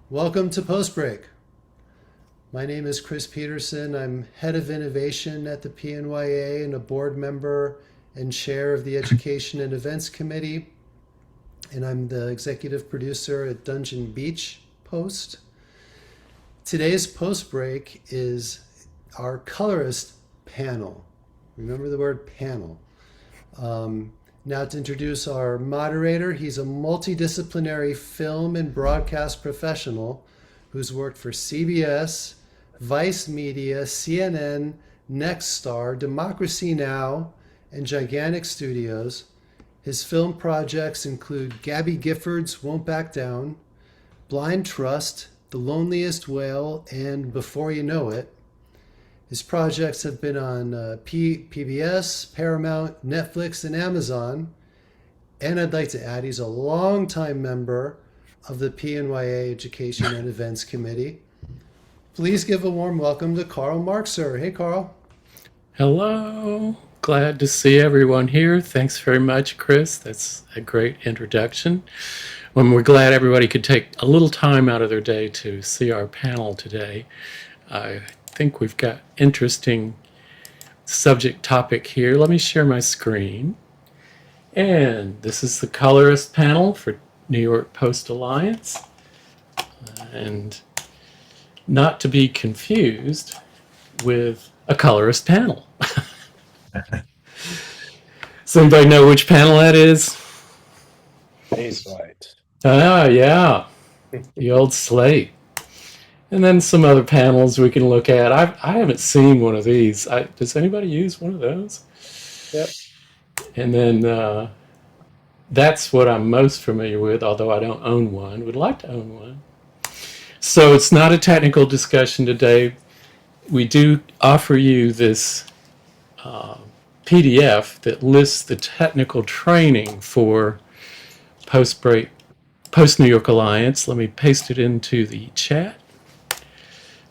Welcome to Post Break. My name is Chris Peterson. I'm head of innovation at the PNYA and a board member and chair of the Education and Events Committee. And I'm the executive producer at Dungeon Beach Post. Today's Post Break is our colorist panel. Remember the word panel. Now to introduce our moderator, he's a multidisciplinary film and broadcast professional who's worked for CBS, Vice Media, CNN, Nexstar, Democracy Now!, and Gigantic Studios. His film projects include Gabby Gifford's Won't Back Down, Blind Trust, The Loneliest Whale, and Before You Know It. His projects have been on PBS, Paramount, Netflix, and Amazon. And I'd like to add, he's a longtime member of the PNYA Education and Events Committee. Please give a warm welcome to Carl Marxer. Hey, Carl. Hello. Glad to see everyone here. Thanks very much, Chris. That's a great introduction. We're glad everybody could take a little time out of their day to see our panel today. I think we've got interesting subject topic here. Let me share my screen. And this is the colorist panel for New York Post Alliance. And not to be confused with a colorist panel. Does anybody know which panel that is? He's right. Ah, yeah. The old slate. And then some other panels we can look at. I haven't seen one of these. Does anybody use one of those? Yep. And then that's what I'm most familiar with, although I don't own one. Would like to own one. So it's not a technical discussion today. We do offer you this PDF that lists the technical training for Post New York Alliance. Let me paste it into the chat.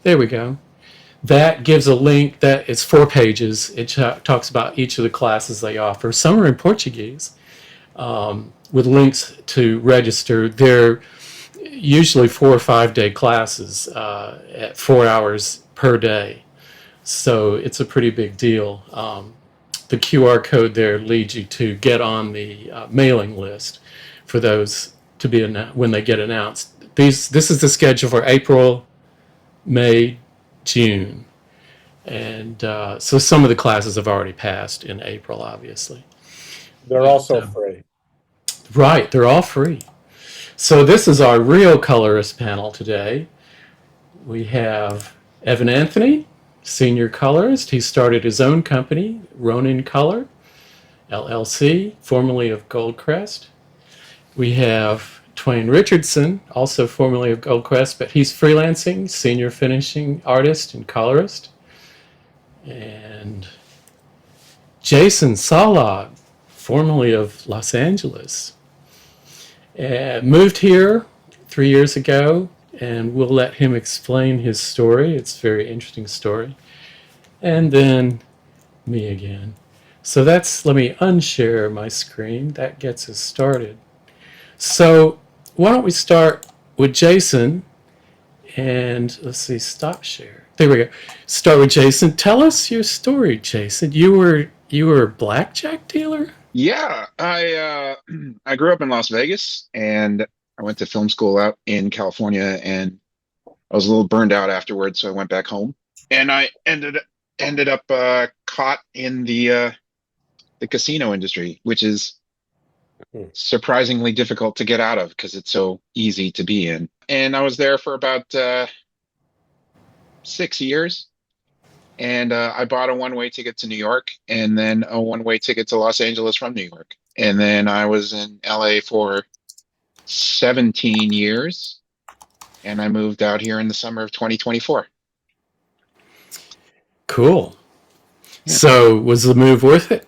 There we go. That gives a link that it's 4 pages. It talks about each of the classes they offer. Some are in Portuguese with links to register. They're usually 4 or 5 day classes at 4 hours per day. So it's a pretty big deal. The QR code there leads you to get on the mailing list for those to be when they get announced. This is the schedule for April, May, June. And so some of the classes have already passed in April, obviously. They're also free. Right, they're all free. So this is our real colorist panel today. We have Evan Anthony, senior colorist. He started his own company, Ronin Color LLC, formerly of Goldcrest. We have Twain Richardson, also formerly of Goldcrest, but he's freelancing, senior finishing artist and colorist. And Jason Saulog, formerly of Los Angeles, moved here 3 years ago, and we'll let him explain his story. It's a very interesting story. And then me again. So let me unshare my screen. That gets us started. So why don't we start with Jason, and let's see, stop share. There we go. Start with Jason. Tell us your story, Jason. You were a blackjack dealer? Yeah, I grew up in Las Vegas, and I went to film school out in California, and I was a little burned out afterwards, so I went back home, and I ended up caught in the casino industry, which is surprisingly difficult to get out of because it's so easy to be in. And I was there for about 6 years. And I bought a one-way ticket to New York and then a one-way ticket to Los Angeles from New York. And then I was in LA for 17 years. And I moved out here in the summer of 2024. Cool. Yeah. So was the move worth it?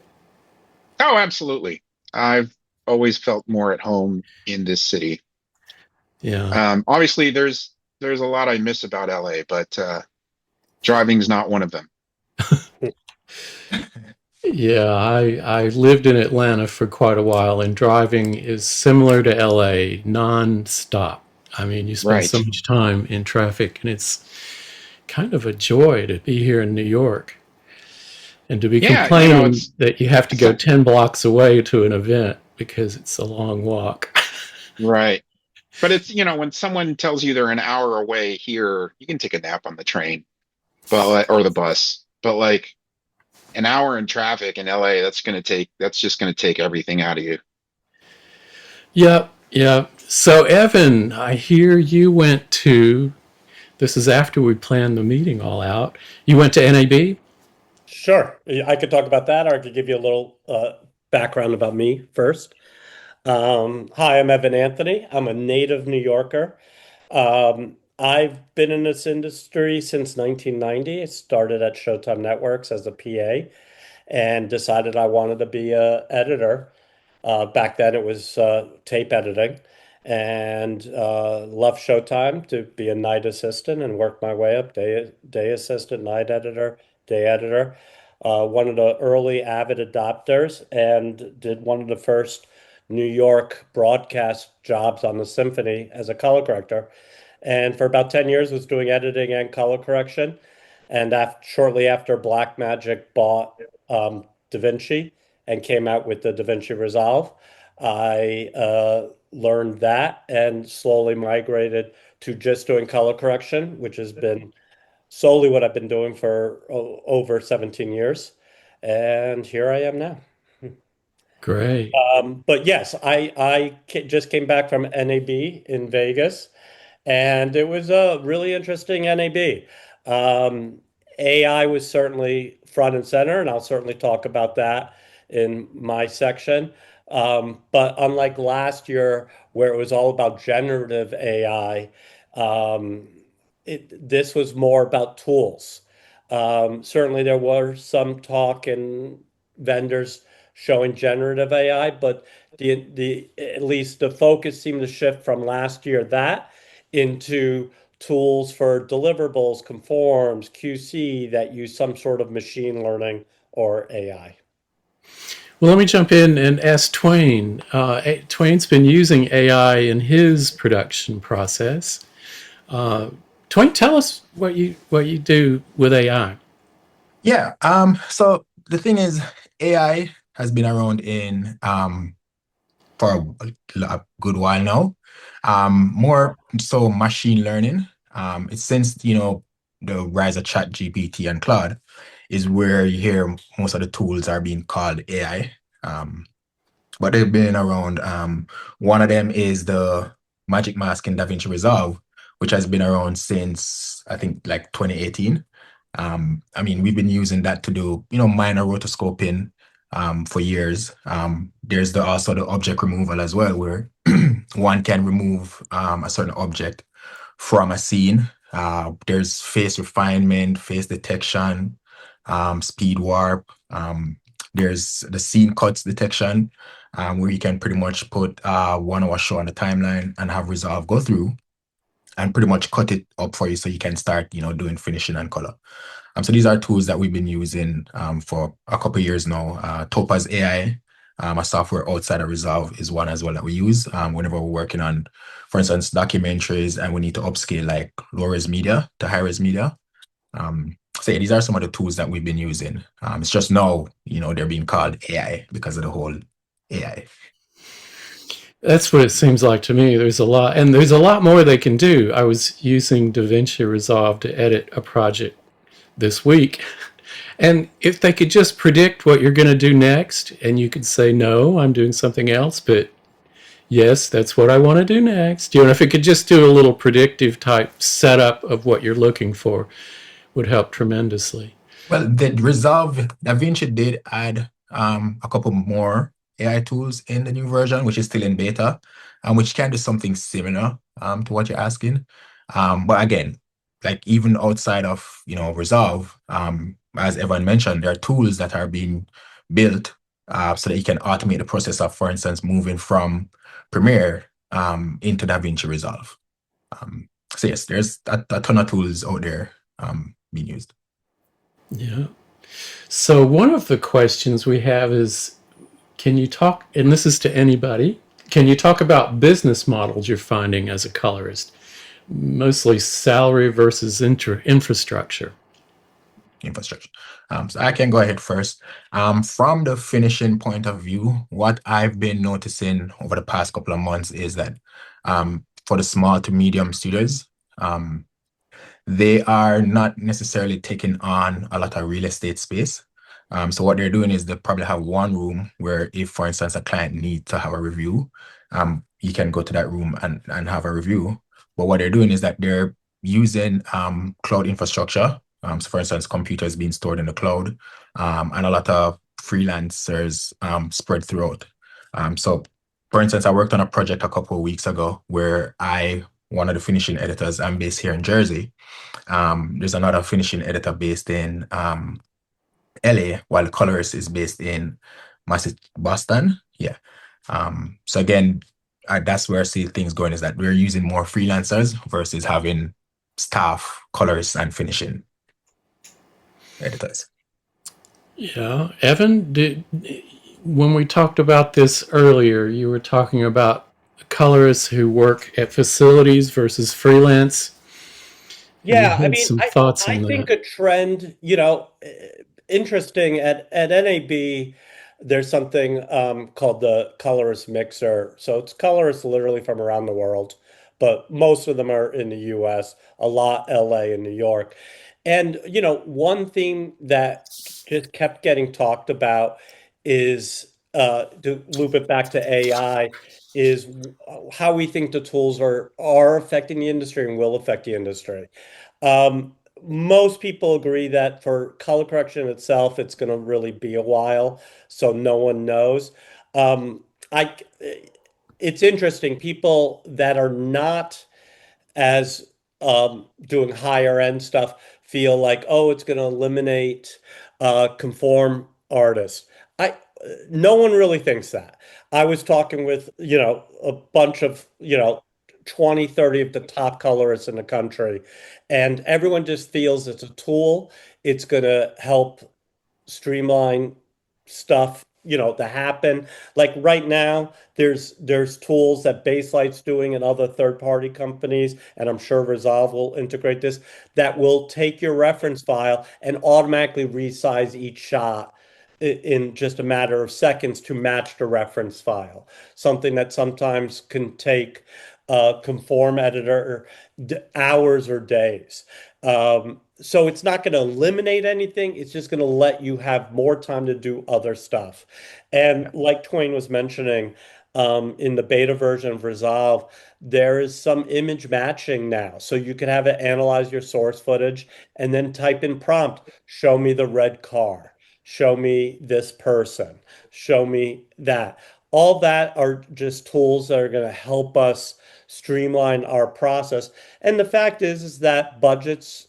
Oh, absolutely. I've always felt more at home in this city. Yeah. Obviously, there's a lot I miss about LA, but driving's not one of them. Yeah, I lived in Atlanta for quite a while, and driving is similar to LA, non-stop. I mean, you spend so Right. much time in traffic, and it's kind of a joy to be here in New York and to be Yeah, complaining that you have to it's go not 10 blocks away to an event because it's a long walk. right. But it's, when someone tells you they're an hour away here, you can take a nap on the train, or the bus. But like an hour in traffic in LA, that's just going to take everything out of you. Yep, yep. So, Evan, I hear you went to, this is after we planned the meeting all out. You went to NAB? Sure. I could talk about that, or I could give you a little background about me first. Hi, I'm Evan Anthony. I'm a native New Yorker. I've been in this industry since 1990. I started at Showtime Networks as a PA and decided I wanted to be a editor. Back then it was tape editing, and left Showtime to be a night assistant and work my way up, day assistant, night editor, day editor. One of the early avid adopters, and did one of the first New York broadcast jobs on the Symphony as a color corrector. And for about 10 years was doing editing and color correction. And shortly after Blackmagic bought DaVinci and came out with the DaVinci Resolve, I learned that and slowly migrated to just doing color correction, which has been solely what I've been doing for over 17 years. And here I am now. Great. But yes, just came back from NAB in Vegas, and it was a really interesting NAB. Um, AI was certainly front and center, and I'll certainly talk about that in my section. But unlike last year, where it was all about generative AI, um, this was more about tools. Certainly, there was some talk and vendors showing generative AI, but the at least the focus seemed to shift from last year that into tools for deliverables, conforms, QC that use some sort of machine learning or AI. Well, let me jump in and ask Twain. Twain's been using AI in his production process. Uh, Twain, tell us what you do with AI. Yeah. So the thing is, AI has been around in for a good while now. More so machine learning. It's since, the rise of Chat GPT and Claude is where you hear most of the tools are being called AI. Um, but they've been around. One of them is the Magic Mask in DaVinci Resolve, which has been around since I think like 2018. I mean, we've been using that to do, minor rotoscoping for years. There's also the object removal as well, where one can remove a certain object from a scene. There's face refinement, face detection, speed warp. There's the scene cuts detection, where you can pretty much put 1 hour show on the timeline and have Resolve go through and pretty much cut it up for you so you can start, doing finishing and color. So these are tools that we've been using for a couple of years now. Topaz AI, a software outside of Resolve, is one as well that we use whenever we're working on, for instance, documentaries and we need to upscale like low-res media to high-res media. So yeah, these are some of the tools that we've been using. It's just now, they're being called AI because of the whole AI. That's what it seems like to me. There's a lot, and there's a lot more they can do. I was using DaVinci Resolve to edit a project this week. And if they could just predict what you're going to do next, and you could say, no, I'm doing something else, but yes, that's what I want to do next. If it could just do a little predictive type setup of what you're looking for, would help tremendously. Well, the Resolve, DaVinci did add a couple more AI tools in the new version, which is still in beta, which can do something similar to what you're asking. But again, like even outside of Resolve, as Evan mentioned, there are tools that are being built so that you can automate the process of, for instance, moving from Premiere into DaVinci Resolve. So yes, there's a ton of tools out there being used. Yeah. So one of the questions we have is, can you talk, and this is to anybody, Can you talk about business models you're finding as a colorist? Mostly salary versus infrastructure. Infrastructure. So I can go ahead first. From the finishing point of view, what I've been noticing over the past couple of months is that for the small to medium studios, they are not necessarily taking on a lot of real estate space. So what they're doing is they probably have one room where if, for instance, a client needs to have a review, you can go to that room and have a review. But what they're doing is that they're using cloud infrastructure. So for instance, computers being stored in the cloud, and a lot of freelancers spread throughout. So for instance, I worked on a project a couple of weeks ago where one of the finishing editors, I'm based here in Jersey. There's another finishing editor based in LA, while Colorist is based in Boston. Yeah. So again, that's where I see things going, is that we're using more freelancers versus having staff, colorists, and finishing editors. Yeah. Evan, when we talked about this earlier, you were talking about colorists who work at facilities versus freelance. And you Yeah, I had mean, some I thoughts I on think that. a trend, interesting at NAB, there's something called the Colorist Mixer. So it's colorists literally from around the world, but most of them are in the US, a lot LA and New York. And one theme that just kept getting talked about is to loop it back to AI is how we think the tools are affecting the industry and will affect the industry. Um, Most people agree that for color correction itself, it's going to really be a while, so no one knows. I, it's interesting. People that are not as doing higher end stuff feel like, oh, it's going to eliminate conform artists. I No one really thinks that. I was talking with, a bunch of, 20, 30 of the top colorists in the country, and everyone just feels it's a tool. It's going to help streamline stuff, to happen. Like right now, there's tools that Baselight's doing and other third-party companies, and I'm sure Resolve will integrate this, that will take your reference file and automatically resize each shot in just a matter of seconds to match the reference file. Something that sometimes can take a conform editor hours or days. So it's not going to eliminate anything. It's just going to let you have more time to do other stuff. And like Twain was mentioning, in the beta version of Resolve, there is some image matching now. So you can have it analyze your source footage and then type in prompt, show me the red car, show me this person, show me that. All that are just tools that are going to help us streamline our process. And the fact is that budgets,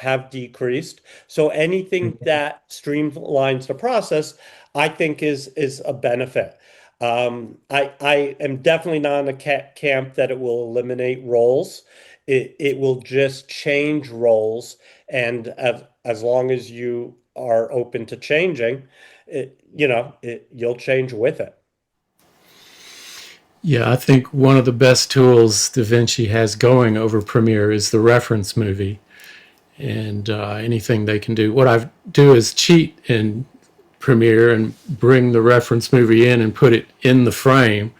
have decreased. So anything that streamlines the process, I think is a benefit. I am definitely not in the camp that it will eliminate roles. It will just change roles, and as long as you are open to changing, you'll change with it. Yeah, I think one of the best tools DaVinci has going over Premiere is the reference movie, and anything they can do. What I do is cheat in Premiere and bring the reference movie in and put it in the frame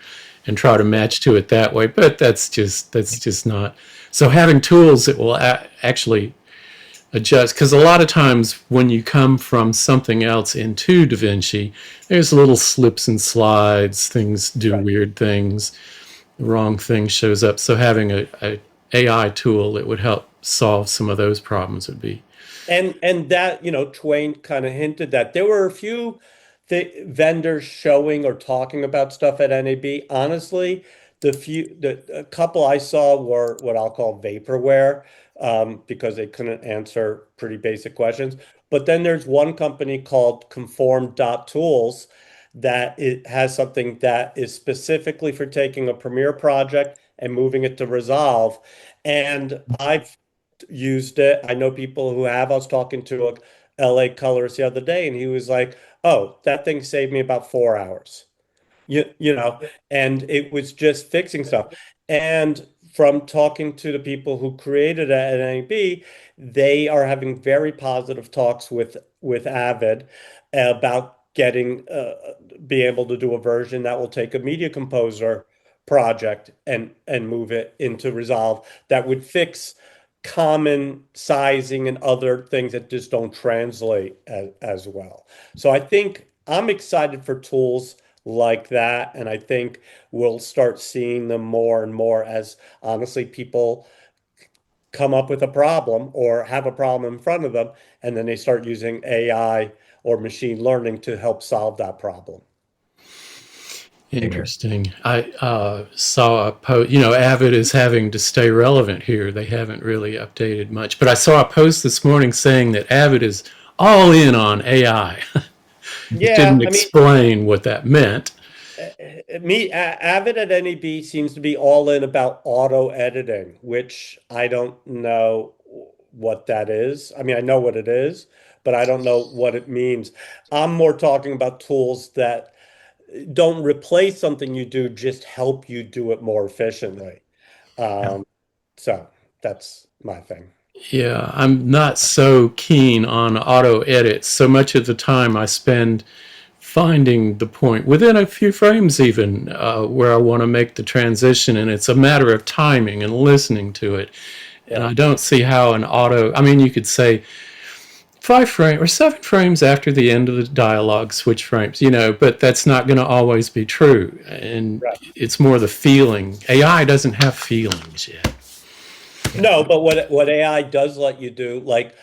and try to match to it that way. But that's just not. So having tools that will actually adjust, because a lot of times when you come from something else into DaVinci, there's little slips and slides, things do Right. weird things, the wrong thing shows up. So having a AI tool that would help solve some of those problems would be. And that, Twain kind of hinted that there were a few vendors showing or talking about stuff at NAB. Honestly, the a couple I saw were what I'll call vaporware, because they couldn't answer pretty basic questions. But then there's one company called Conform.tools that it has something that is specifically for taking a Premiere project and moving it to Resolve. And I've used it. I know people who have. I was talking to a LA colorist the other day, and he was like, "Oh, that thing saved me about 4 hours." you know, and it was just fixing stuff. And from talking to the people who created it at NAB, they are having very positive talks with Avid about getting be able to do a version that will take a Media Composer project and move it into Resolve that would fix common sizing and other things that just don't translate as well. So I think I'm excited for tools like that, and I think we'll start seeing them more and more as honestly people come up with a problem or have a problem in front of them, and then they start using AI or machine learning to help solve that problem. Interesting. I saw a post, Avid is having to stay relevant here. They haven't really updated much. But I saw a post this morning saying that Avid is all in on AI. It Yeah, didn't I mean, explain what that meant. Avid at NEB seems to be all in about auto editing, which I don't know what that is. I mean, I know what it is, but I don't know what it means. I'm more talking about tools that don't replace something you do, just help you do it more efficiently. Yeah. Um, so that's my thing. Yeah, I'm not so keen on auto edits. So much of the time I spend finding the point within a few frames, even where I want to make the transition, and it's a matter of timing and listening to it. And Yeah. I don't see how an auto, I mean, you could say 5 frames or 7 frames after the end of the dialogue, switch frames, but that's not going to always be true. And Right. it's more the feeling. AI doesn't have feelings yet. Yeah. No, but what AI does let you do, like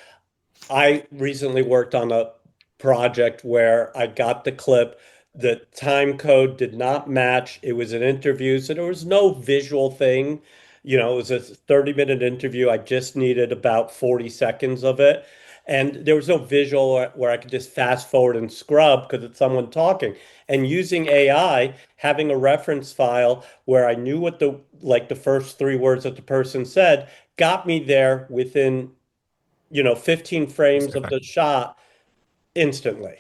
I recently worked on a project where I got the clip. The time code did not match. It was an interview, so there was no visual thing. It was a 30-minute interview. I just needed about 40 seconds of it. And there was no visual where I could just fast forward and scrub because it's someone talking. And using AI, having a reference file where I knew what the first three words that the person said got me there within 15 frames of the shot instantly.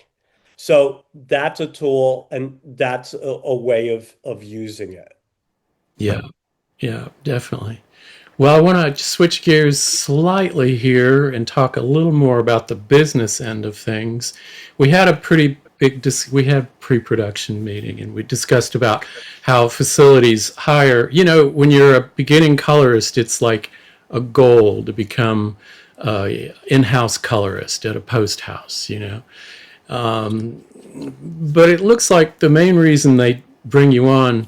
So that's a tool and that's a way of using it. Yeah, yeah, definitely. Well, I want to switch gears slightly here and talk a little more about the business end of things. We had a pretty big we had pre-production meeting, and we discussed about how facilities hire, when you're a beginning colorist, it's like a goal to become a in-house colorist at a post house. But it looks like the main reason they bring you on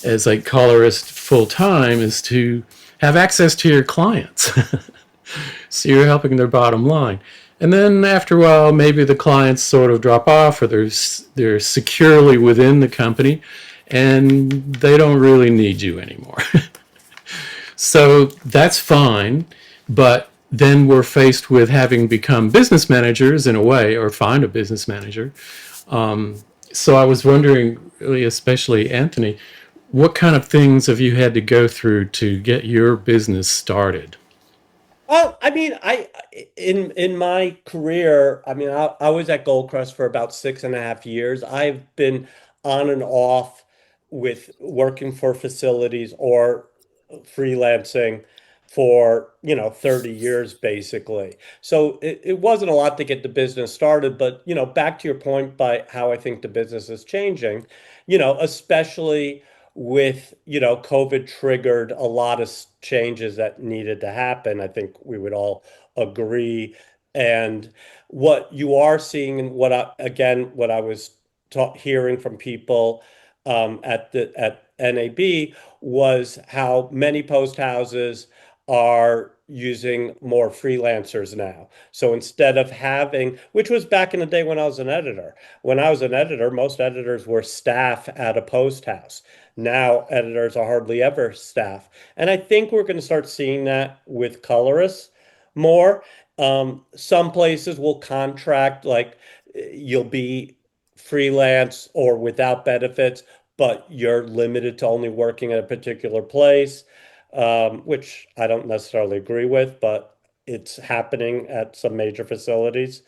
as a colorist full time is to have access to your clients. So you're helping their bottom line. And then after a while, maybe the clients sort of drop off, or they're securely within the company and they don't really need you anymore. So that's fine. But then we're faced with having become business managers in a way, or find a business manager. So I was wondering, really, especially Anthony, what kind of things have you had to go through to get your business started? Well, I mean, in my career, I mean, I was at Goldcrest for about 6.5 years. I've been on and off with working for facilities or freelancing for 30 years basically. So it wasn't a lot to get the business started, but back to your point by how I think the business is changing, especially with COVID triggered a lot of changes that needed to happen. I think we would all agree. And what you are seeing, and what I was hearing from people at NAB was how many post houses are using more freelancers now. So instead of having, which was back in the day when I was an editor, most editors were staff at a post house. Now editors are hardly ever staff. And I think we're going to start seeing that with colorists more. Some places will contract, like you'll be freelance or without benefits, but you're limited to only working at a particular place, which I don't necessarily agree with, but it's happening at some major facilities.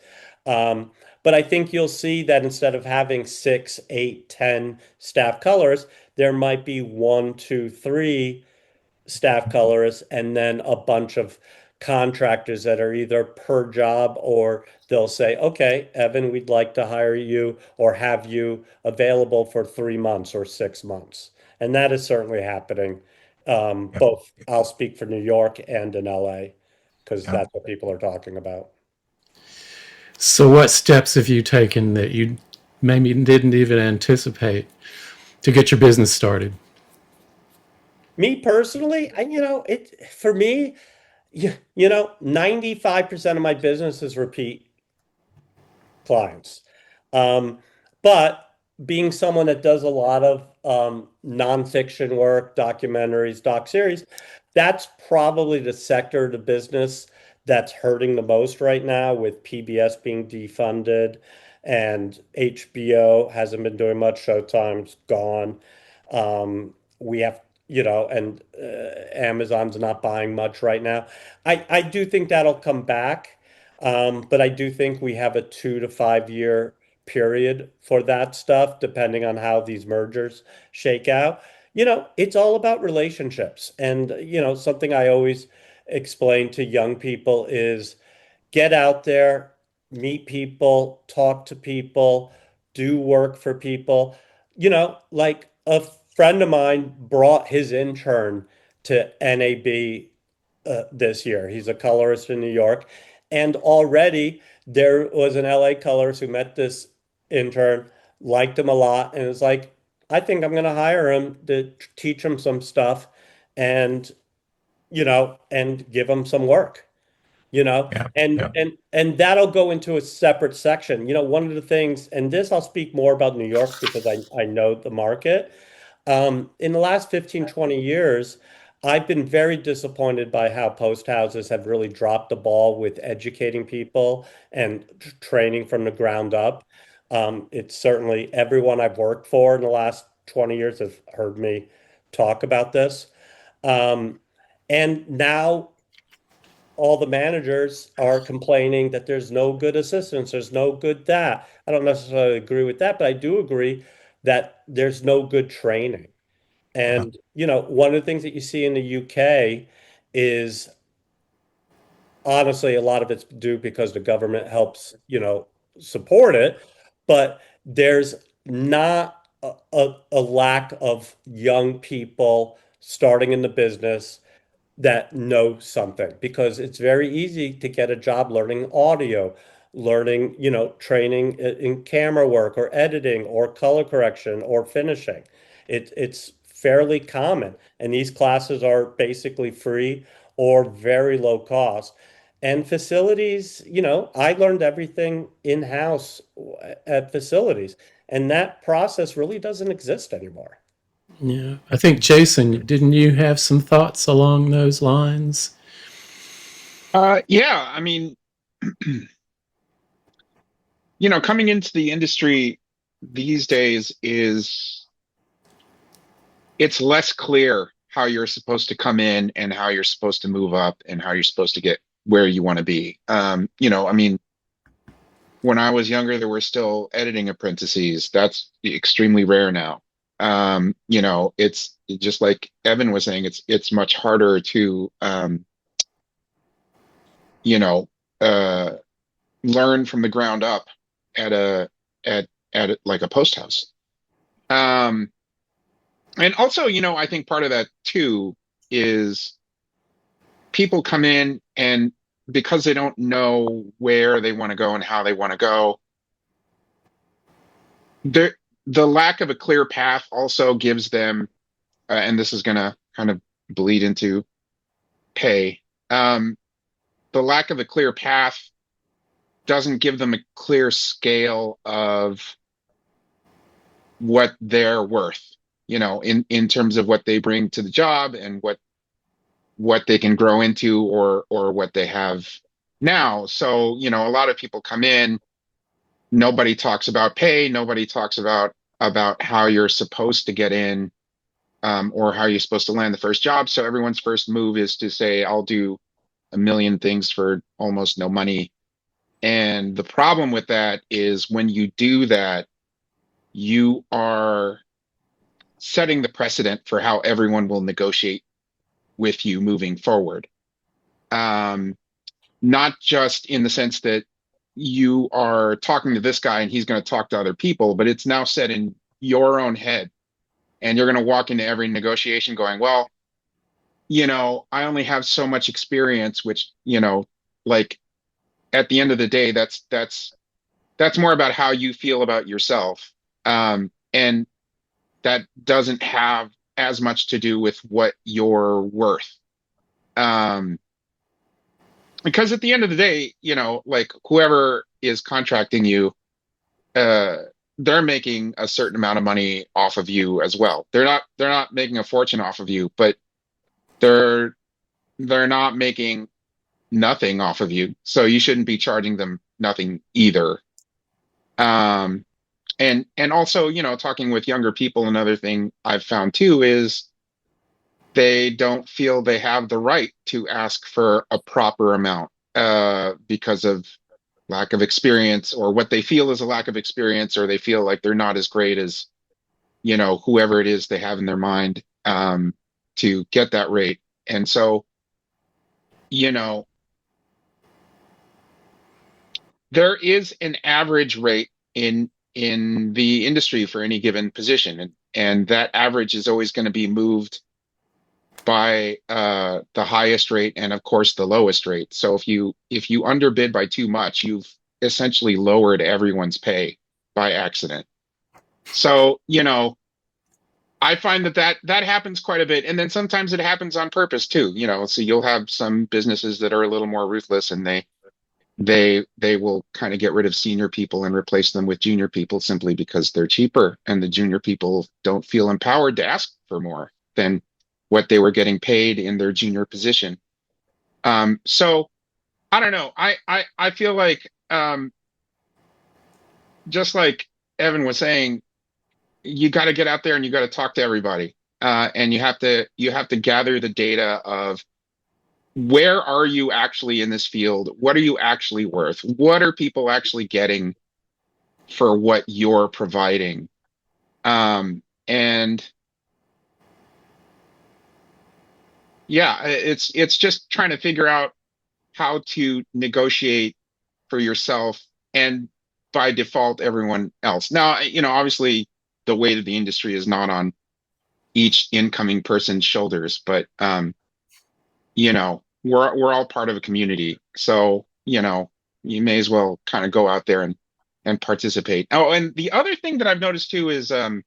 Um, But I think you'll see that instead of having 6, 8, 10 staff colorists, there might be 1, 2, 3 staff colorists and then a bunch of contractors that are either per job, or they'll say, okay, Evan, we'd like to hire you or have you available for 3 months or 6 months. And that is certainly happening. Yeah. Both, I'll speak for New York and in LA, because Yeah. that's what people are talking about. So, what steps have you taken that you maybe didn't even anticipate to get your business started? Me personally, it for me, 95% of my business is repeat clients. Um, but being someone that does a lot of nonfiction work, documentaries, doc series, that's probably the sector of the business that's hurting the most right now, with PBS being defunded and HBO hasn't been doing much. Showtime's gone. We have, and Amazon's not buying much right now. I do think that'll come back. But I do think we have a 2 to 5 year period for that stuff, depending on how these mergers shake out. It's all about relationships. And, something I always explain to young people is get out there, meet people, talk to people, do work for people. Like a friend of mine brought his intern to NAB this year. He's a colorist in New York. And already there was an LA colorist who met this intern, liked him a lot, and was like, I think I'm going to hire him to teach him some stuff and, and give him some work. Yeah. And Yeah. and that'll go into a separate section. One of the things, and this I'll speak more about New York because I know the market. In the last 15, 20 years, I've been very disappointed by how post houses have really dropped the ball with educating people and training from the ground up. It's certainly everyone I've worked for in the last 20 years have heard me talk about this. Um, and now all the managers are complaining that there's no good assistance, there's no good that. I don't necessarily agree with that, but I do agree that there's no good training. Yeah. And, one of the things that you see in the UK is honestly a lot of it's due because the government helps, support it, but there's not a lack of young people starting in the business that know something, because it's very easy to get a job learning audio, learning, training in camera work or editing or color correction or finishing. It's fairly common. And these classes are basically free or very low cost. And facilities, I learned everything in-house at facilities. And that process really doesn't exist anymore. Yeah, I think Jason, didn't you have some thoughts along those lines? Yeah, I mean, coming into the industry these days it's less clear how you're supposed to come in and how you're supposed to move up and how you're supposed to get where you want to be. I mean, when I was younger, there were still editing apprentices. That's extremely rare now. It's just like Evan was saying, it's much harder to, you know, uh, learn from the ground up at like a post house. Um, and also, I think part of that too is people come in and because they don't know where they want to go and how they want to go, the lack of a clear path also gives them, and this is going to kind of bleed into pay. The lack of a clear path doesn't give them a clear scale of what they're worth, in terms of what they bring to the job and what they can grow into or what they have now. So, a lot of people come in, nobody talks about pay, nobody talks about how you're supposed to get in, or how you're supposed to land the first job. So everyone's first move is to say, I'll do a million things for almost no money. And the problem with that is when you do that, you are setting the precedent for how everyone will negotiate with you moving forward. Not just in the sense that you are talking to this guy and he's going to talk to other people, but it's now set in your own head. And you're going to walk into every negotiation going, well, I only have so much experience, which, like at the end of the day, that's more about how you feel about yourself. And that doesn't have as much to do with what you're worth. Because at the end of the day, like whoever is contracting you, they're making a certain amount of money off of you as well. They're not making a fortune off of you, but they're not making nothing off of you. So you shouldn't be charging them nothing either. And also, talking with younger people, another thing I've found too is they don't feel they have the right to ask for a proper amount because of lack of experience, or what they feel is a lack of experience, or they feel like they're not as great as, whoever it is they have in their mind to get that rate. And so, there is an average rate in the industry for any given position, and that average is always going to be moved by the highest rate and of course the lowest rate. So if you underbid by too much, you've essentially lowered everyone's pay by accident. So, I find that happens quite a bit. And then sometimes it happens on purpose too, so you'll have some businesses that are a little more ruthless, and they will kind of get rid of senior people and replace them with junior people simply because they're cheaper, and the junior people don't feel empowered to ask for more than what they were getting paid in their junior position. So I don't know. I feel like just like Evan was saying, you got to get out there and you got to talk to everybody, and you have to gather the data of where are you actually in this field? What are you actually worth? What are people actually getting for what you're providing? And yeah, it's just trying to figure out how to negotiate for yourself and by default everyone else. Now, obviously the weight of the industry is not on each incoming person's shoulders, but we're all part of a community. So, you may as well kind of go out there and participate. Oh, and the other thing that I've noticed too is a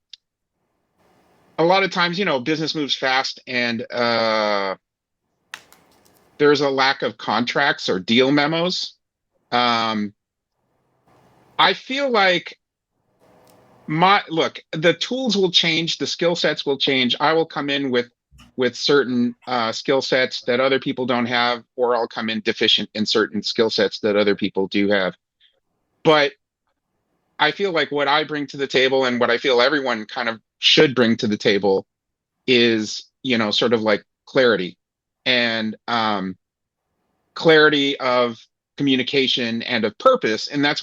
lot of times, business moves fast, and there's a lack of contracts or deal memos. I feel like the tools will change, the skill sets will change. I will come in with certain skill sets that other people don't have, or I'll come in deficient in certain skill sets that other people do have. But I feel like what I bring to the table, and what I feel everyone kind of should bring to the table, is, sort of like clarity, and clarity of communication and of purpose. And that's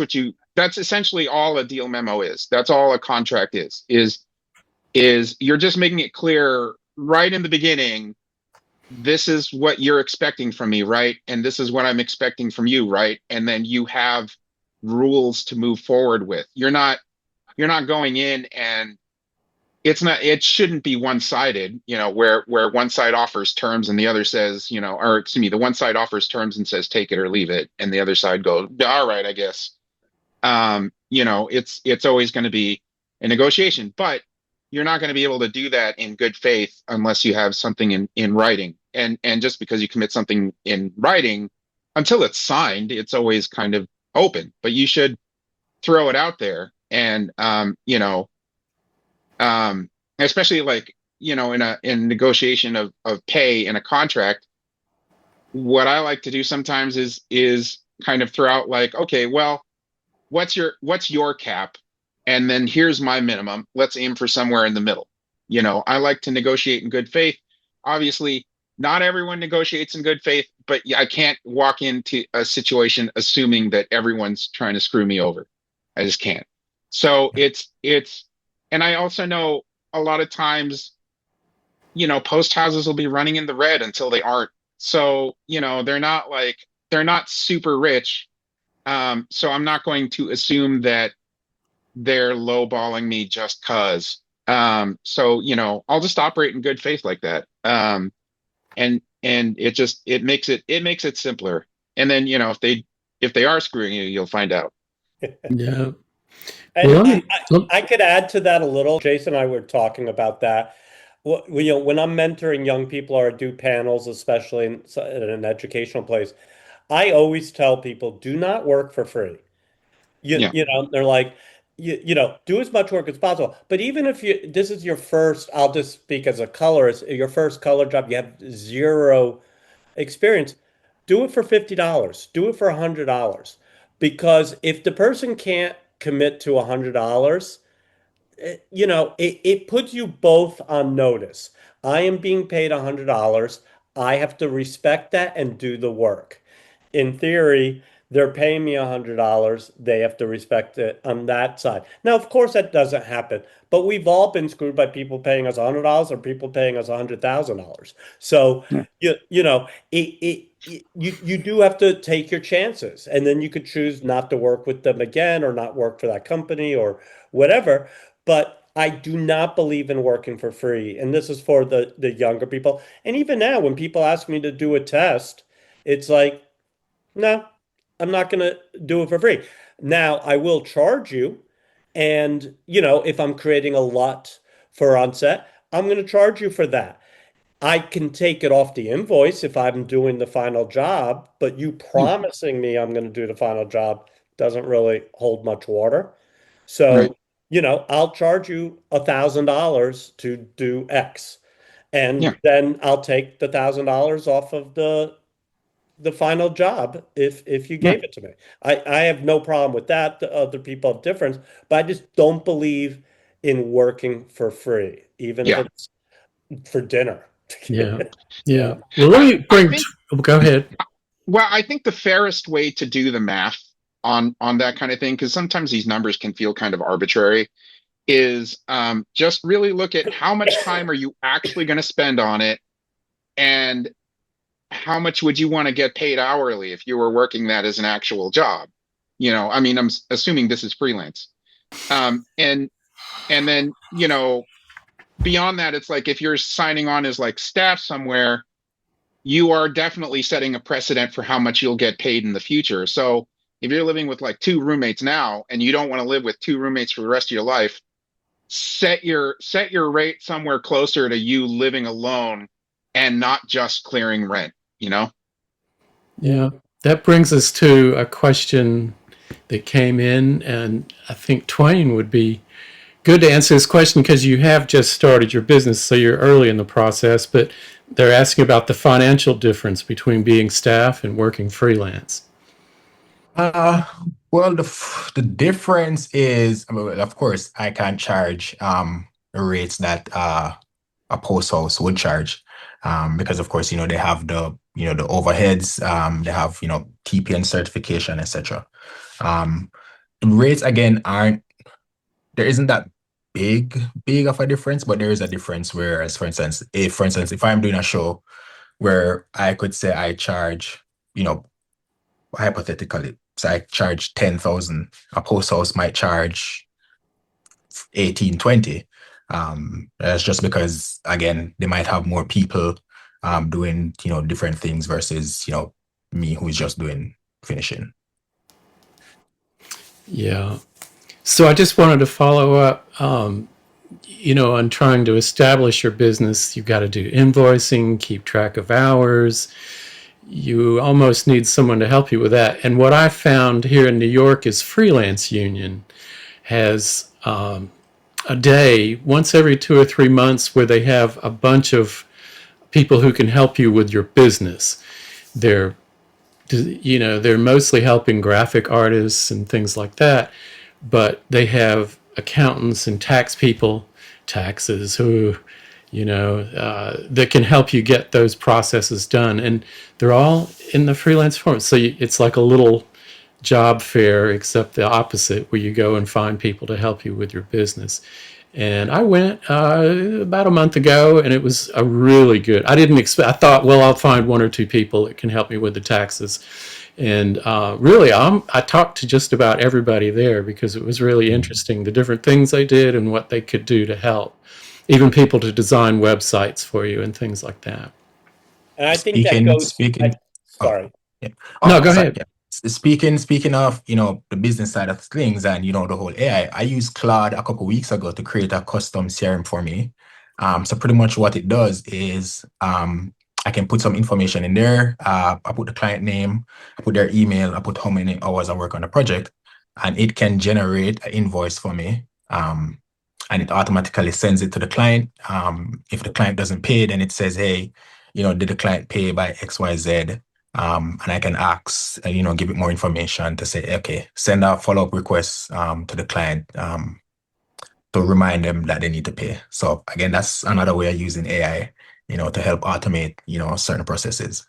essentially all a deal memo is. That's all a contract is you're just making it clear right in the beginning, this is what you're expecting from me, right? And this is what I'm expecting from you, right? And then you have rules to move forward with. You're not going in, and it shouldn't be one-sided, where one side offers terms and the other says, or excuse me, the one side offers terms and says take it or leave it, and the other side goes, all right, I guess. It's always going to be a negotiation, but you're not going to be able to do that in good faith unless you have something in writing. And just because you commit something in writing, until it's signed, it's always kind of open, but you should throw it out there. And, especially like, in negotiation of pay in a contract, what I like to do sometimes is kind of throw out like, okay, well, what's your cap? And then here's my minimum. Let's aim for somewhere in the middle. I like to negotiate in good faith. Obviously, not everyone negotiates in good faith, but I can't walk into a situation assuming that everyone's trying to screw me over. I just can't. So and I also know a lot of times, post houses will be running in the red until they aren't. So, they're not super rich. So I'm not going to assume that they're lowballing me just cause. So, I'll just operate in good faith like that. And it makes it simpler. And then, if they are screwing you, you'll find out. Yeah. And Well, I could add to that a little. Jason and I were talking about that. Well, when I'm mentoring young people or do panels, especially in an educational place, I always tell people, do not work for free. Yeah. They're like, do as much work as possible. But even if this is your first, I'll just speak as a colorist, your first color job, you have zero experience, do it for $50, do it for $100. Because if the person can't commit to $100, it puts you both on notice. I am being paid $100. I have to respect that and do the work. In theory, they're paying me $100. They have to respect it on that side. Now, of course, that doesn't happen, but we've all been screwed by people paying us $100 or people paying us $100,000. So, Yeah. you do have to take your chances, and then you could choose not to work with them again or not work for that company or whatever. But I do not believe in working for free. And this is for the younger people. And even now, when people ask me to do a test, it's like, no, I'm not going to do it for free. Now, I will charge you. And, if I'm creating a lot for onset, I'm going to charge you for that. I can take it off the invoice if I'm doing the final job, but you promising me I'm going to do the final job doesn't really hold much water. Right. So, I'll charge you $1,000 to do X, Yeah. and then I'll take the $1,000 off of the final job if you Yeah. gave it to me. I have no problem with that. The other people have difference, but I just don't believe in working for free, even if Yeah. it's for dinner. yeah. Yeah. Well, let me I bring, think go ahead. Well, I think the fairest way to do the math on that kind of thing, because sometimes these numbers can feel kind of arbitrary, is just really look at how much time are you actually going to spend on it, and how much would you want to get paid hourly if you were working that as an actual job? I mean, I'm assuming this is freelance. And then, beyond that, it's like if you're signing on as like staff somewhere, you are definitely setting a precedent for how much you'll get paid in the future. So if you're living with like two roommates now and you don't want to live with two roommates for the rest of your life, set your rate somewhere closer to you living alone and not just clearing rent, Yeah. That brings us to a question that came in, and I think Twain would be good to answer this question because you have just started your business, so you're early in the process, but they're asking about the financial difference between being staff and working freelance. Uh, well, the difference is, I mean, of course, I can't charge rates that a post house would charge, because of course, they have the overheads, they have TPN certification, etc. Rates again aren't there isn't that big of a difference, but there is a difference. Whereas, for instance, if I'm doing a show where I could say I charge, hypothetically, so I charge 10,000, a post house might charge 18, 20. That's just because, again, they might have more people doing, different things versus, me who's just doing finishing. Yeah. So I just wanted to follow up, on trying to establish your business. You've got to do invoicing, keep track of hours. You almost need someone to help you with that. And what I found here in New York is Freelance Union has a day once every 2 or 3 months where they have a bunch of people who can help you with your business. They're mostly helping graphic artists and things like that, but they have accountants and tax people, taxes, who, that can help you get those processes done. And they're all in the freelance form. So it's like a little job fair, except the opposite, where you go and find people to help you with your business. And I went about a month ago, and it was a really good. I didn't expect. I thought, well, I'll find one or two people that can help me with the taxes. And really, I talked to just about everybody there because it was really interesting, the different things they did and what they could do to help. Even people to design websites for you and things like that. And I think that goes. Speaking. Sorry. Yeah. No, go ahead. Yeah. Speaking of, the business side of things and, the whole AI, I used Claude a couple weeks ago to create a custom CRM for me. So pretty much what it does is I can put some information in there. I put the client name, I put their email, I put how many hours I work on the project, and it can generate an invoice for me. And it automatically sends it to the client. If the client doesn't pay, then it says, hey, did the client pay by XYZ? And I can ask, give it more information to say, okay, send a follow-up request to the client to remind them that they need to pay. So again, that's another way of using AI, to help automate, certain processes.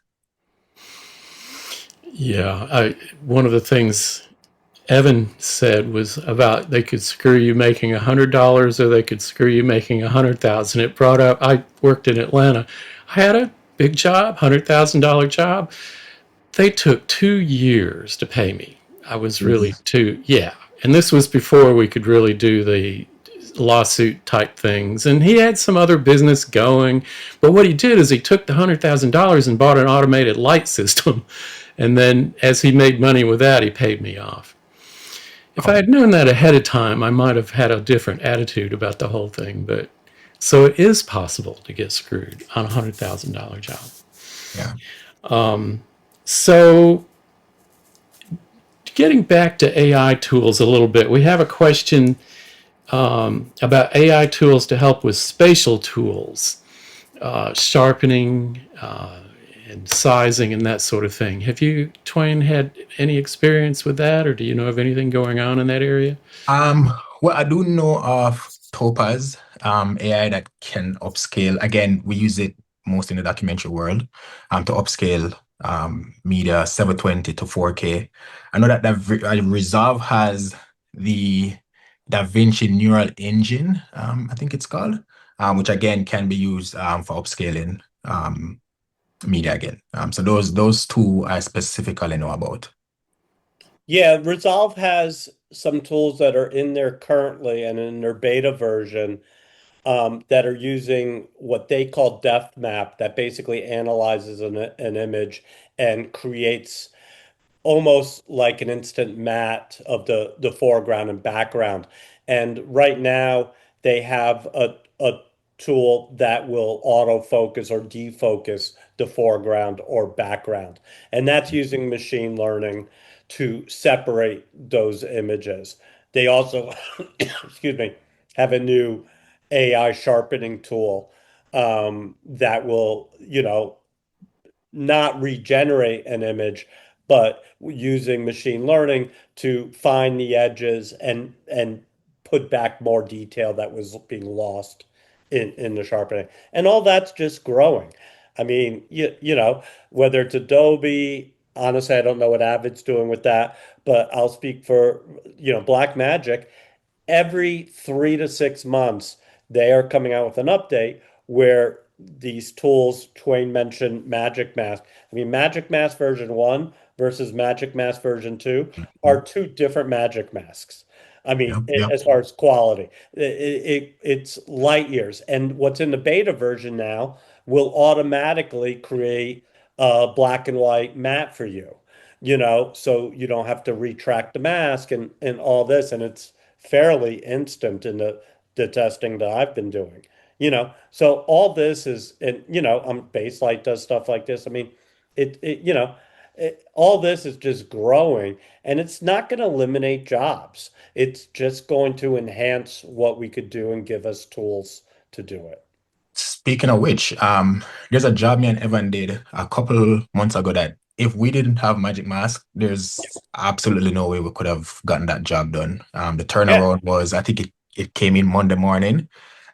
Yeah, one of the things Evan said was about they could screw you making $100 or they could screw you making 100,000. It brought up, I worked in Atlanta. I had a big job, $100,000 job. They took 2 years to pay me. I was really yeah. And this was before we could really do the lawsuit type things. And he had some other business going. But what he did is he took the $100,000 and bought an automated light system. And then as he made money with that, he paid me off. If I had known that ahead of time, I might have had a different attitude about the whole thing. But so it is possible to get screwed on a $100,000 job. Yeah. So getting back to AI tools a little bit, we have a question about AI tools to help with spatial tools, sharpening and sizing and that sort of thing. Have you, Twain, had any experience with that, or do you know of anything going on in that area? Well, I do know of Topaz AI that can upscale. Again, we use it most in the documentary world to upscale media 720 to 4K. I know that Resolve has the DaVinci Neural Engine, I think it's called, which again can be used for upscaling media again. So those two I specifically know about. Yeah, Resolve has some tools that are in there currently and in their beta version that are using what they call depth map, that basically analyzes an image and creates almost like an instant matte of the foreground and background. And right now they have a tool that will autofocus or defocus the foreground or background. And that's using machine learning to separate those images. They also, excuse me, have a new AI sharpening tool that will, not regenerate an image, but using machine learning to find the edges and put back more detail that was being lost in the sharpening. And all that's just growing. I mean, whether it's Adobe, honestly, I don't know what Avid's doing with that, but I'll speak for, Blackmagic. Every 3 to 6 months, they are coming out with an update where these tools, Twain mentioned Magic Mask. I mean, Magic Mask version 1 versus Magic Mask version 2 are two different Magic Masks. I mean, Yep. as far as quality, it's light years. And what's in the beta version now will automatically create a black and white matte for you, so you don't have to retract the mask and all this. And it's fairly instant in the testing that I've been doing. So all this is, and Baselight does stuff like this. I mean, all this is just growing, and it's not going to eliminate jobs. It's just going to enhance what we could do and give us tools to do it. Speaking of which, there's a job me and Evan did a couple months ago that if we didn't have Magic Mask, there's absolutely no way we could have gotten that job done. The turnaround was, I think it came in Monday morning,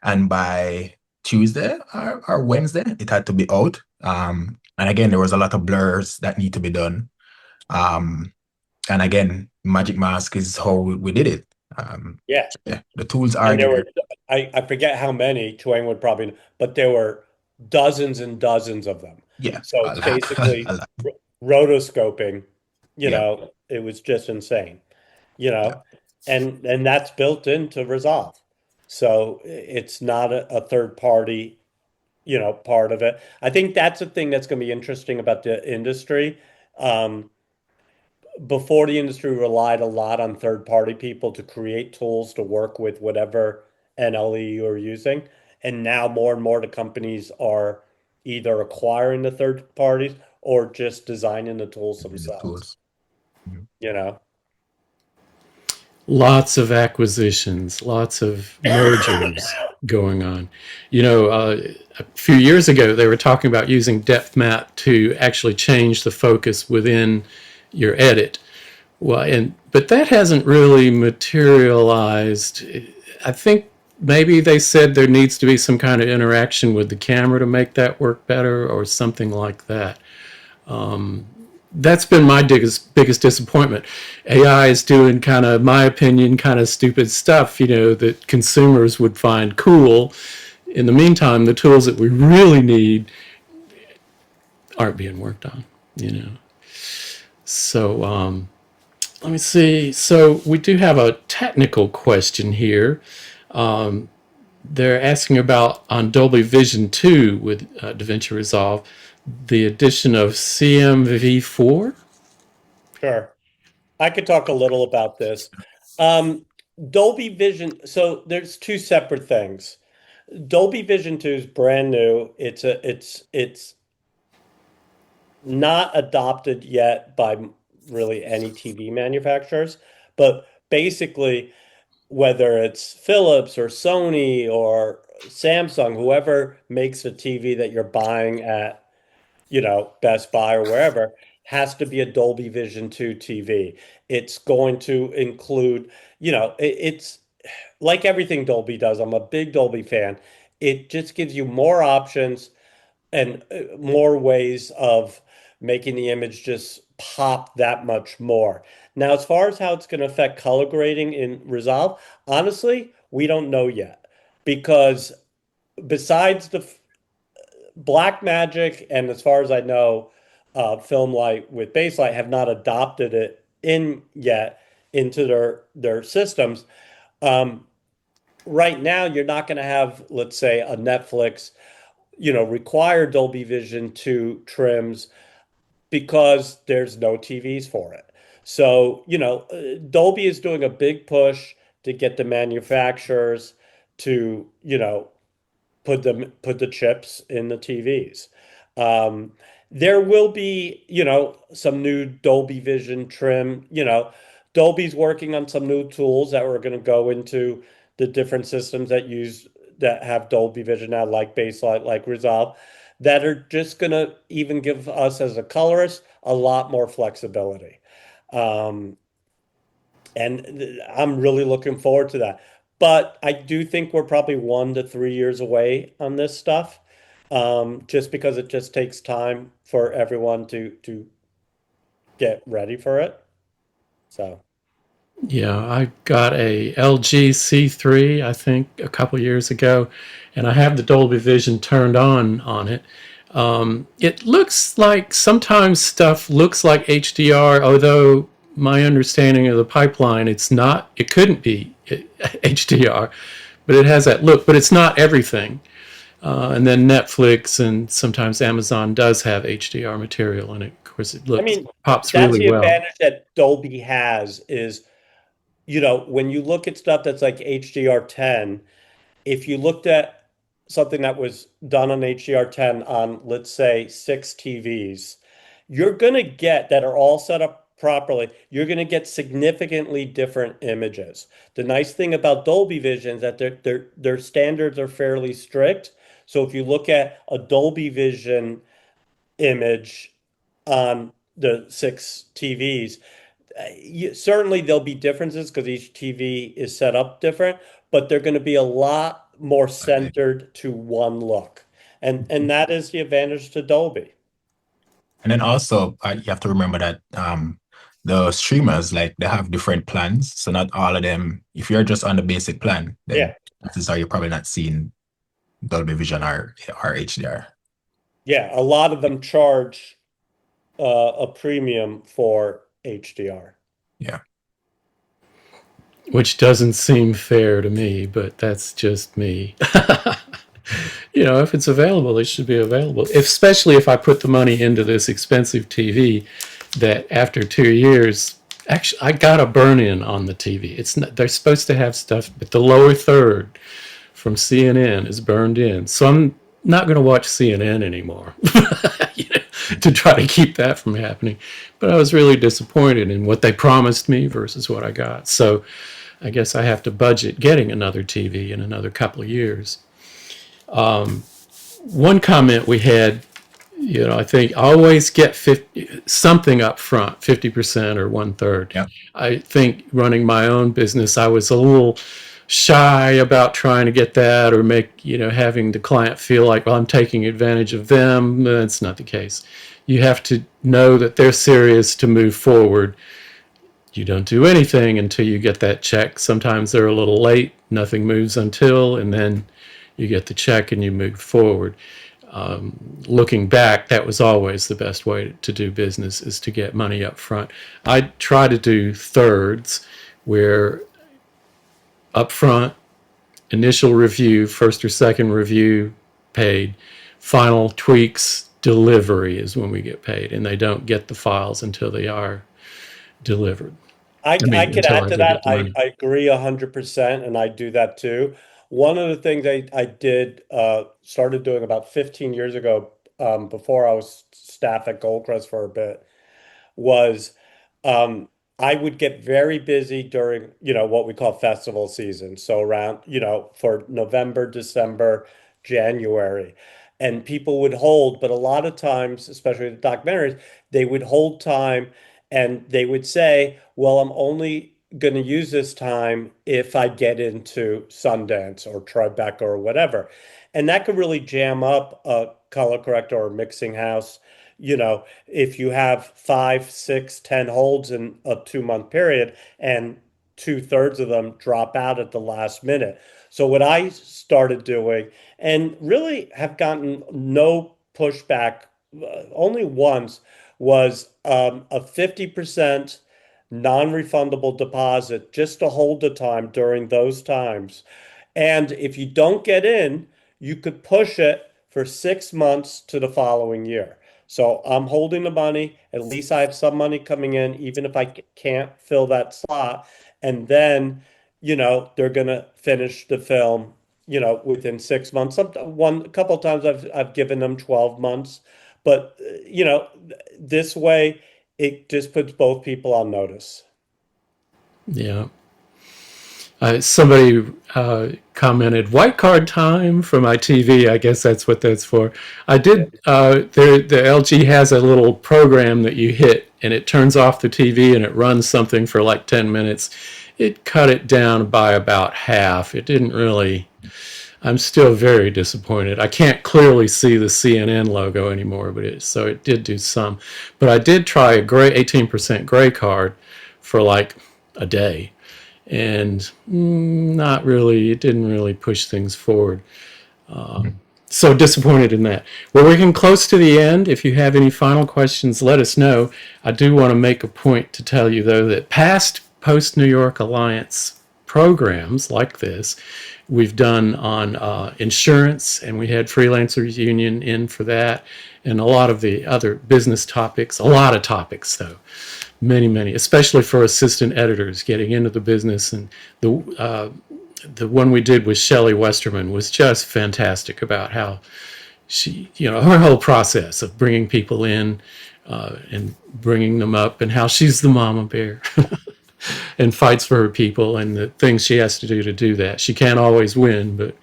and by Tuesday or Wednesday. It had to be out. And again, there was a lot of blurs that need to be done. And again, Magic Mask is how we did it. Yeah. Yeah, the tools are And there there. were, I forget how many, Twain would probably, but there were dozens and dozens of them. Yeah, So a lot, basically, a lot. rotoscoping, Yeah, it was just insane, you yeah, know, and that's built into Resolve. So it's not a third party, part of it. I think that's the thing that's going to be interesting about the industry. Um, Before the industry relied a lot on third party people to create tools to work with whatever NLE you're using. And now more and more the companies are either acquiring the third parties or just designing the tools the themselves, tools. Mhm. you know? Lots of acquisitions, lots of mergers going on. A few years ago, they were talking about using depth map to actually change the focus within your edit. But that hasn't really materialized. I think maybe they said there needs to be some kind of interaction with the camera to make that work better, or something like that. That's been my biggest disappointment. AI is doing kind of, my opinion, kind of stupid stuff, that consumers would find cool. In the meantime, the tools that we really need aren't being worked on, you know. So let me see. So we do have a technical question here. They're asking about on Dolby Vision 2 with DaVinci Resolve, the addition of CMV4. Sure. I could talk a little about this. Dolby Vision, so there's two separate things. Dolby Vision 2 is brand new. It's not adopted yet by really any TV manufacturers, but basically, whether it's Philips or Sony or Samsung, whoever makes the TV that you're buying at, Best Buy or wherever, has to be a Dolby Vision 2 TV. It's going to include, it's like everything Dolby does. I'm a big Dolby fan. It just gives you more options and more ways of making the image just pop that much more. Now, as far as how it's going to affect color grading in Resolve, honestly, we don't know yet because besides the Black Magic and as far as I know, Film Light with Baselight have not adopted it in yet into their systems. Um, right now, you're not going to have, let's say, a Netflix require Dolby Vision 2 trims because there's no TVs for it. So, Dolby is doing a big push to get the manufacturers to, put the chips in the TVs. Um, there will be, some new Dolby Vision trim. Dolby's working on some new tools that we're going to go into the different systems that have Dolby Vision now, like Basslight, like Resolve, that are just going to even give us as a colorist a lot more flexibility. Um, and I'm really looking forward to that. But I do think we're probably 1 to 3 years away on this stuff, just because it just takes time for everyone to get ready for it. So, Yeah, I got a LG C3, I think, a couple years ago, and I have the Dolby Vision turned on it. It looks like sometimes stuff looks like HDR, although my understanding of the pipeline, it's not. It couldn't be HDR, but it has that look. But it's not everything. And then Netflix and sometimes Amazon does have HDR material, and of course it I looks mean, pops that's really the well. advantage that Dolby has is, when you look at stuff that's like HDR10, if you looked at something that was done on HDR10 on, let's say, 6 TVs, you're going to get that are all set up properly. You're going to get significantly different images. The nice thing about Dolby Vision is that their standards are fairly strict. So if you look at a Dolby Vision image on the 6 TVs, certainly there'll be differences because each TV is set up different, but they're going to be a lot more centered to one look. And that is the advantage to Dolby. And then also, you have to remember that the streamers, like, they have different plans. So not all of them, if you're just on the basic plan, then Yeah. this is how you're probably not seeing Dolby Vision or HDR. Yeah, a lot of them charge a premium for HDR. Yeah. Which doesn't seem fair to me, but that's just me. If it's available, it should be available. Especially if I put the money into this expensive TV that after 2 years, actually, I got a burn-in on the TV. It's not, they're supposed to have stuff, but the lower third from CNN is burned in. So I'm not going to watch CNN anymore to try to keep that from happening. But I was really disappointed in what they promised me versus what I got. So I guess I have to budget getting another TV in another couple of years. One comment we had, I think always get something up front, 50% or 1/3. Yeah. I think running my own business, I was a little shy about trying to get that or make, having the client feel like, well, I'm taking advantage of them. That's not the case. You have to know that they're serious to move forward. You don't do anything until you get that check. Sometimes they're a little late, nothing moves until, and then you get the check and you move forward. Looking back, that was always the best way to do business, is to get money up front. I try to do thirds, where up front, initial review, first or second review paid, final tweaks, delivery is when we get paid, and they don't get the files until they are delivered. I could until add to get that. the money. I agree 100%, and I do that too. One of the things I did started doing about 15 years ago, before I was staff at Goldcrest for a bit, was I would get very busy during, what we call festival season. So around, for November, December, January. And people would hold, but a lot of times, especially the documentaries, they would hold time and they would say, well, I'm only going to use this time if I get into Sundance or Tribeca or whatever. And that could really jam up a color corrector or mixing house. If you have 5, 6, 10 holds in a 2-month period and 2/3 of them drop out at the last minute. So what I started doing, and really have gotten no pushback, only once, was a 50% non-refundable deposit just to hold the time during those times. And if you don't get in, you could push it for 6 months to the following year. So I'm holding the money. At least I have some money coming in, even if I can't fill that slot. And then, they're going to finish the film, within 6 months. A couple of times I've given them 12 months. But, this way, it just puts both people on notice. Yeah. Somebody commented, white card time for my TV. I guess that's what that's for. I did, the LG has a little program that you hit and it turns off the TV and it runs something for like 10 minutes. It cut it down by about half. It didn't really, I'm still very disappointed. I can't clearly see the CNN logo anymore, so it did do some. But I did try a 18% gray card for like a day. And not really, it didn't really push things forward. So disappointed in that. We're getting close to the end. If you have any final questions, let us know. I do want to make a point to tell you, though, that past Post New York Alliance programs like this, we've done on insurance, and we had Freelancers Union in for that, and a lot of the other business topics, a lot of topics, though. Many, especially for assistant editors getting into the business. And the one we did with Shelley Westerman was just fantastic about how she, her whole process of bringing people in and bringing them up, and how she's the mama bear and fights for her people and the things she has to do that. She can't always win, but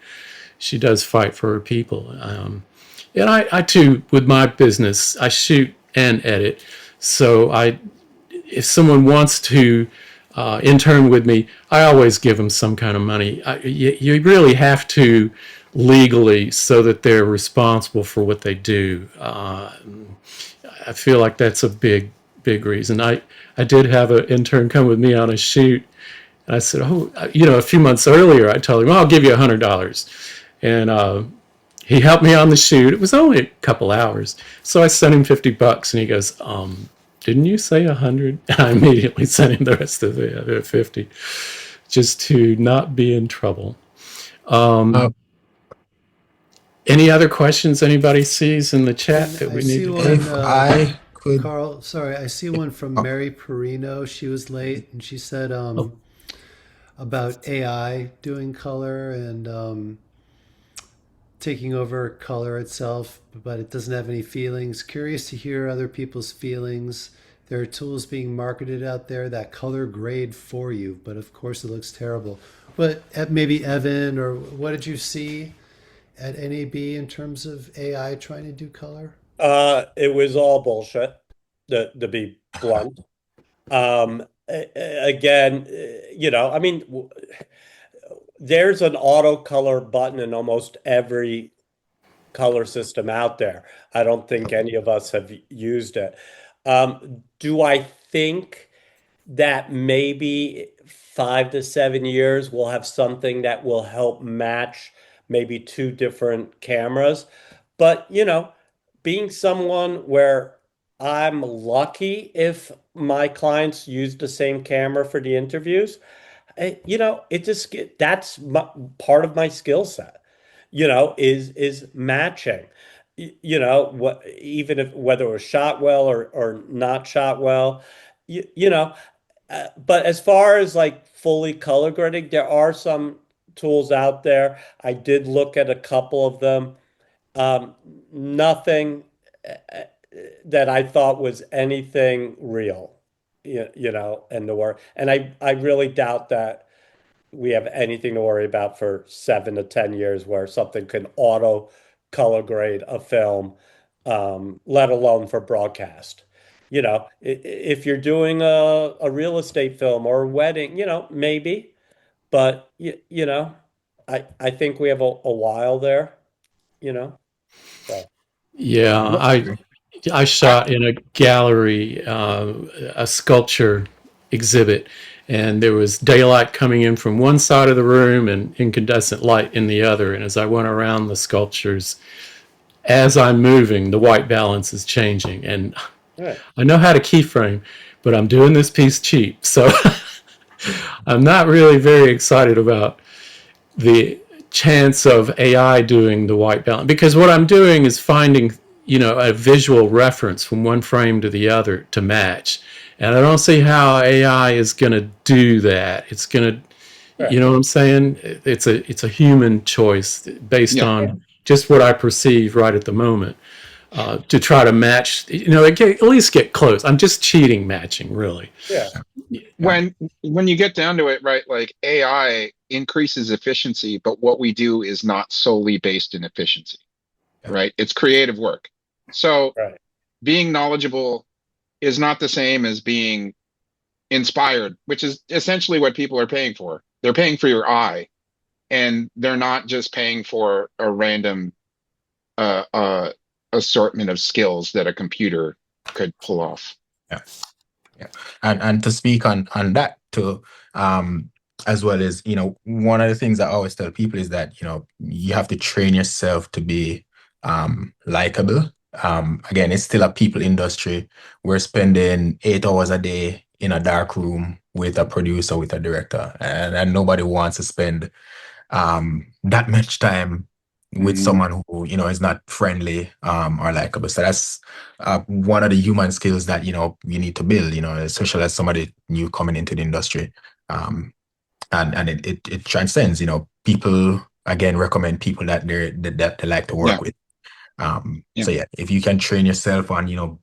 she does fight for her people. And I too, with my business, I shoot and edit. So if someone wants to intern with me, I always give them some kind of money. You really have to legally so that they're responsible for what they do. I feel like that's a big reason. I did have an intern come with me on a shoot. And I said, oh, a few months earlier, I told him, well, I'll give you $100. And he helped me on the shoot. It was only a couple hours. So I sent him $50 and he goes, didn't you say 100? And I immediately sent him the rest of the other 50 just to not be in trouble. Any other questions anybody sees in the chat that we need to If I could, Carl, sorry, I see one from Mary Perino. She was late and she said about AI doing color and taking over color itself, but it doesn't have any feelings. Curious to hear other people's feelings. There are tools being marketed out there that color grade for you, but of course it looks terrible. But maybe Evan, or what did you see at NAB in terms of AI trying to do color? It was all bullshit, to be blunt. Again, I mean, there's an auto color button in almost every color system out there. I don't think any of us have used it. Do I think that maybe 5 to 7 years we'll have something that will help match maybe two different cameras? But, being someone where I'm lucky if my clients use the same camera for the interviews, that's part of my skill set, is matching, what, even if whether it was shot well or not shot well, you, you know, but as far as like fully color grading, there are some tools out there. I did look at a couple of them. Um, Nothing that I thought was anything real, and the work. And I really doubt that we have anything to worry about for 7 to 10 years where something can auto color grade a film, let alone for broadcast. If you're doing a real estate film or a wedding, maybe, but I think we have a while there, so. Yeah, I shot in a gallery, a sculpture exhibit, and there was daylight coming in from one side of the room and incandescent light in the other. And as I went around the sculptures, as I'm moving, the white balance is changing. And Right. I know how to keyframe, but I'm doing this piece cheap. So I'm not really very excited about the chance of AI doing the white balance, because what I'm doing is finding, a visual reference from one frame to the other to match. And I don't see how AI is going to do that. It's going to, Right. you know what I'm saying? It's a human choice based Yeah. on just what I perceive right at the moment. To try to match, at least get close. I'm just cheating matching, really. Yeah. When you get down to it, right, like AI increases efficiency, but what we do is not solely based in efficiency, right? It's creative work. So Right. being knowledgeable is not the same as being inspired, which is essentially what people are paying for. They're paying for your eye, and they're not just paying for a random assortment of skills that a computer could pull off. yeah. And to speak on that too, as well as, one of the things I always tell people is that, you have to train yourself to be likable. Again, it's still a people industry. We're spending 8 hours a day in a dark room with a producer, with a director, and nobody wants to spend that much time with someone who, is not friendly or likable. So that's one of the human skills that, you need to build, especially as somebody new coming into the industry. And it transcends, people again recommend people that they like to work with. So yeah, if you can train yourself on, to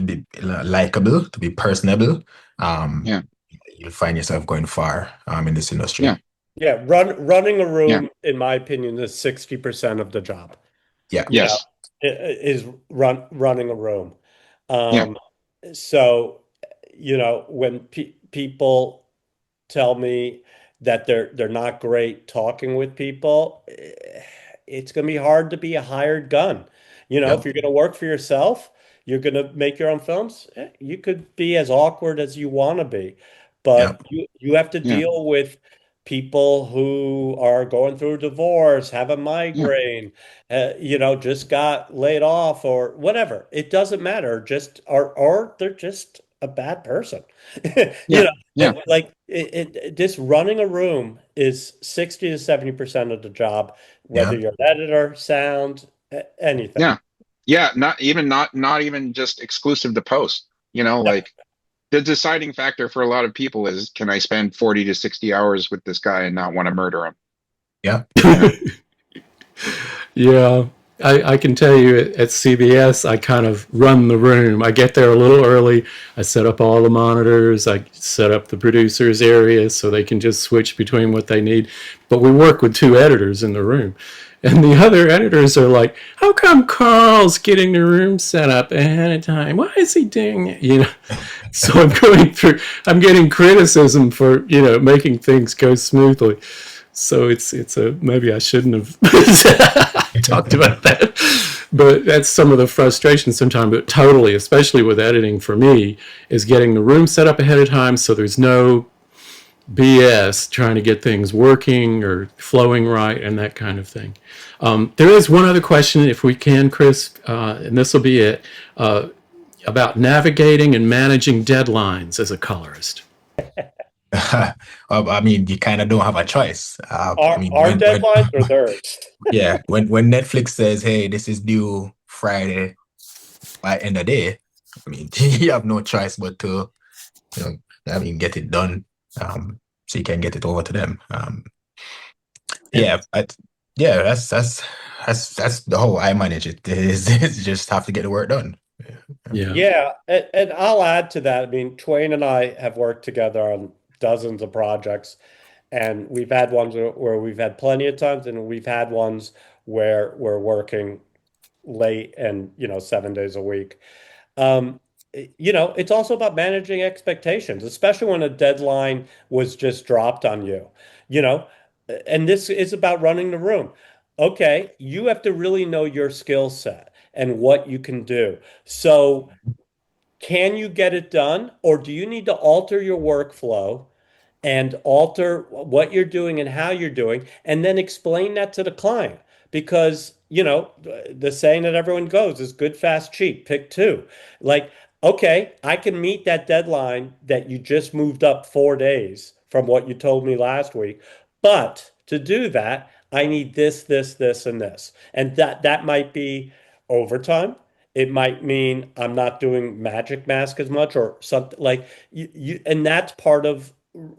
be likable, to be personable, you'll find yourself going far in this industry. Yeah, running a room, in my opinion, is 60% of the job. Yeah. Yes. Is running a room. So, when people tell me that they're not great talking with people, it's going to be hard to be a hired gun. If Yep. you're going to work for yourself, you're going to make your own films. You could be as awkward as you want to be, but Yep. you have to Yeah. deal with people who are going through a divorce, have a Yeah. migraine, just got laid off or whatever. It doesn't matter. Just or they're just a bad person. Yeah. Yeah. Like just running a room is 60 to 70% of the job, whether Yeah. you're an editor, sound, anything. Yeah. Yeah. Not even just exclusive to post, like the deciding factor for a lot of people is, can I spend 40 to 60 hours with this guy and not want to murder him? Yeah. Yeah. Yeah, I can tell you at CBS, I kind of run the room. I get there a little early. I set up all the monitors. I set up the producers area so they can just switch between what they need. But we work with two editors in the room. And the other editors are like, how come Carl's getting the room set up ahead of time? Why is he doing it? So I'm getting criticism for, making things go smoothly. So maybe I shouldn't have talked about that, but that's some of the frustration sometimes. But totally, especially with editing for me, is getting the room set up ahead of time so there's no BS trying to get things working or flowing right and that kind of thing. There is one other question, if we can, Chris, and this will be it, about navigating and managing deadlines as a colorist. I mean, you kind of don't have a choice. Our when deadlines are theirs. yeah, when Netflix says, "Hey, this is due Friday by end of day," I mean, you have no choice but to, get it done, so you can get it over to them. Yeah, that's the whole I manage it is just have to get the work done. Yeah. Yeah, and I'll add to that. I mean, Twain and I have worked together on dozens of projects, and we've had ones where we've had plenty of times, and we've had ones where we're working late and 7 days a week. It's also about managing expectations, especially when a deadline was just dropped on you. You know, and this is about running the room. Okay, you have to really know your skill set and what you can do. So, can you get it done, or do you need to alter your workflow and alter what you're doing and how you're doing, and then explain that to the client? Because, the saying that everyone goes is good, fast, cheap, pick two. Like, okay, I can meet that deadline that you just moved up 4 days from what you told me last week. But to do that, I need this, this, this, and this. And that might be overtime. It might mean I'm not doing Magic Mask as much or something like and that's part of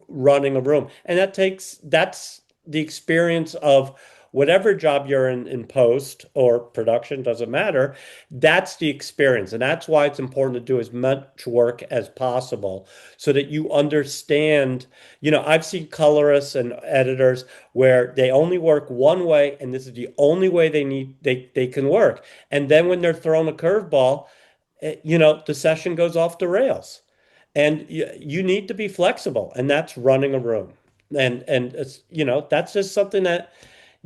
running a room. And that's the experience of whatever job you're in post or production, doesn't matter. That's the experience. And that's why it's important to do as much work as possible so that you understand. I've seen colorists and editors where they only work one way, and this is the only way they can work. And then when they're thrown a curveball, the session goes off the rails. And you need to be flexible, and that's running a room. And it's, that's just something that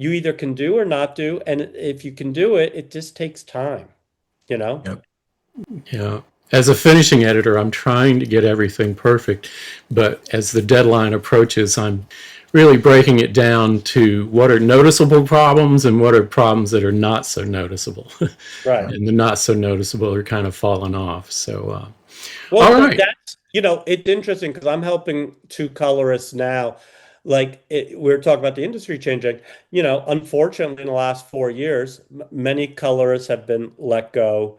you either can do or not do. And if you can do it, it just takes time, Yep. Yeah. As a finishing editor, I'm trying to get everything perfect, but as the deadline approaches, I'm really breaking it down to what are noticeable problems and what are problems that are not so noticeable. Right. And the not so noticeable are kind of falling off. So, Well, all but right. that's, it's interesting because I'm helping two colorists now. Like we're talking about the industry changing. Unfortunately, in the last 4 years, many colorists have been let go,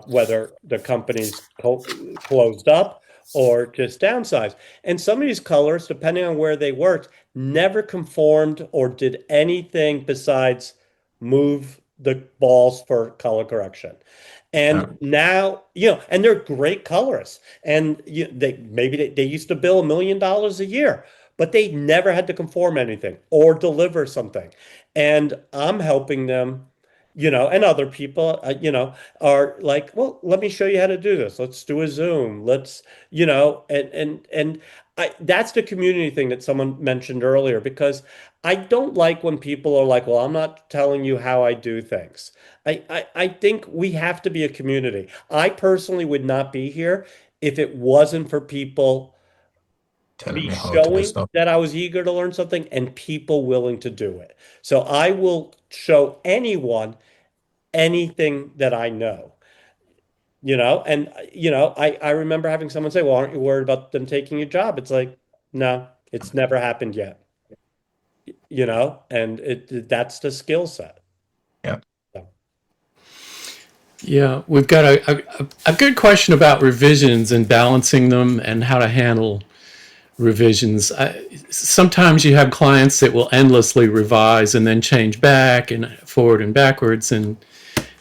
whether the company's closed up or just downsized. And some of these colorists, depending on where they worked, never conformed or did anything besides move the balls for color correction. Yeah. And now, and they're great colorists. And they used to bill $1 million a year, but they never had to conform anything or deliver something. And I'm helping them and other people, are like, well, let me show you how to do this. Let's do a Zoom. Let's, and that's the community thing that someone mentioned earlier, because I don't like when people are like, well, I'm not telling you how I do things. I think we have to be a community. I personally would not be here if it wasn't for people, Telling me me how to do showing stuff. that I was eager to learn something and people willing to do it. So I will show anyone anything that I know, and I remember having someone say, well, aren't you worried about them taking your job? It's like, no, it's never happened yet, and that's the skill set. Yeah. So, Yeah, we've got a good question about revisions and balancing them and how to handle revisions. Sometimes you have clients that will endlessly revise and then change back and forward and backwards, and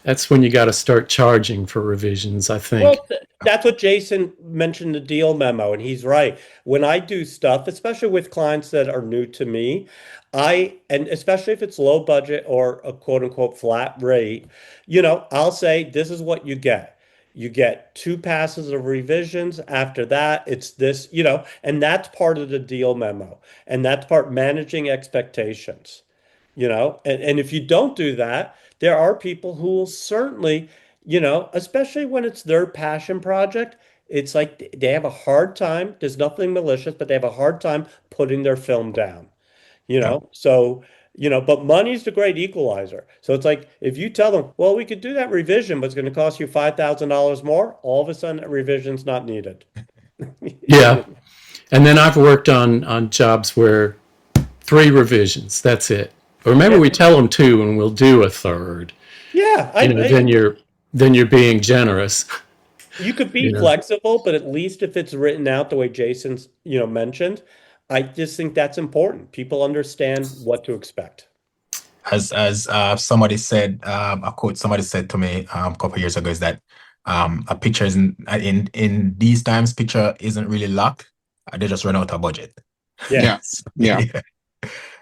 that's when you got to start charging for revisions, I think. well, that's what Jason mentioned, the deal memo, and he's right. When I do stuff, especially with clients that are new to me, and especially if it's low budget or a quote unquote flat rate, I'll say, this is what you get. You get 2 passes of revisions. After that, it's this, and that's part of the deal memo. And that's part managing expectations, and if you don't do that, there are people who will certainly, especially when it's their passion project, it's like they have a hard time. There's nothing malicious, but they have a hard time putting their film down, Yeah. So, but money's the great equalizer. So it's like, if you tell them, well, we could do that revision, but it's going to cost you $5,000 more, all of a sudden, a revision's not needed. Yeah. And then I've worked on jobs where 3 revisions, that's it. Or maybe we tell them 2 and we'll do a third. Yeah, Then you're being generous. you could be flexible, but at least if it's written out the way Jason's, mentioned, I just think that's important. People understand what to expect. As somebody said, a quote somebody said to me a couple of years ago is that a picture isn't in these times, picture isn't really luck. They just run out of budget. Yeah. Yeah.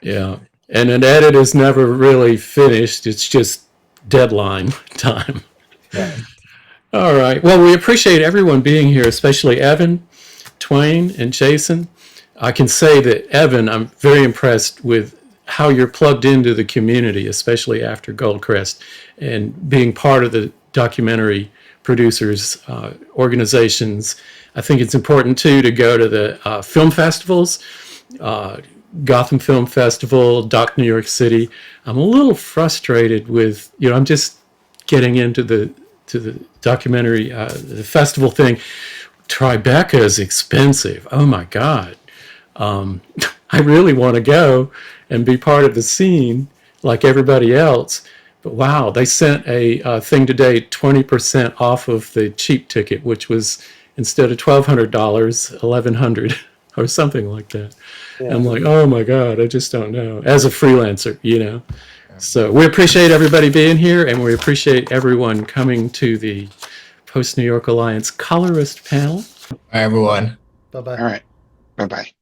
Yeah. And an edit is never really finished. It's just deadline time. Right. All right. Well, we appreciate everyone being here, especially Evan, Twain, and Jason. I can say that, Evan, I'm very impressed with how you're plugged into the community, especially after Goldcrest, and being part of the documentary producers organizations. I think it's important, too, to go to the film festivals, Gotham Film Festival, Doc New York City. I'm a little frustrated with, I'm just getting into the documentary, the festival thing. Tribeca is expensive. Oh my God. I really want to go and be part of the scene like everybody else. But wow, they sent a thing today, 20% off of the cheap ticket, which was instead of $1,200, $1,100 or something like that. Yeah. I'm like, oh my God, I just don't know. As a freelancer, So we appreciate everybody being here, and we appreciate everyone coming to the Post New York Alliance Colorist panel. Hi, everyone. Bye bye. All right. Bye-bye.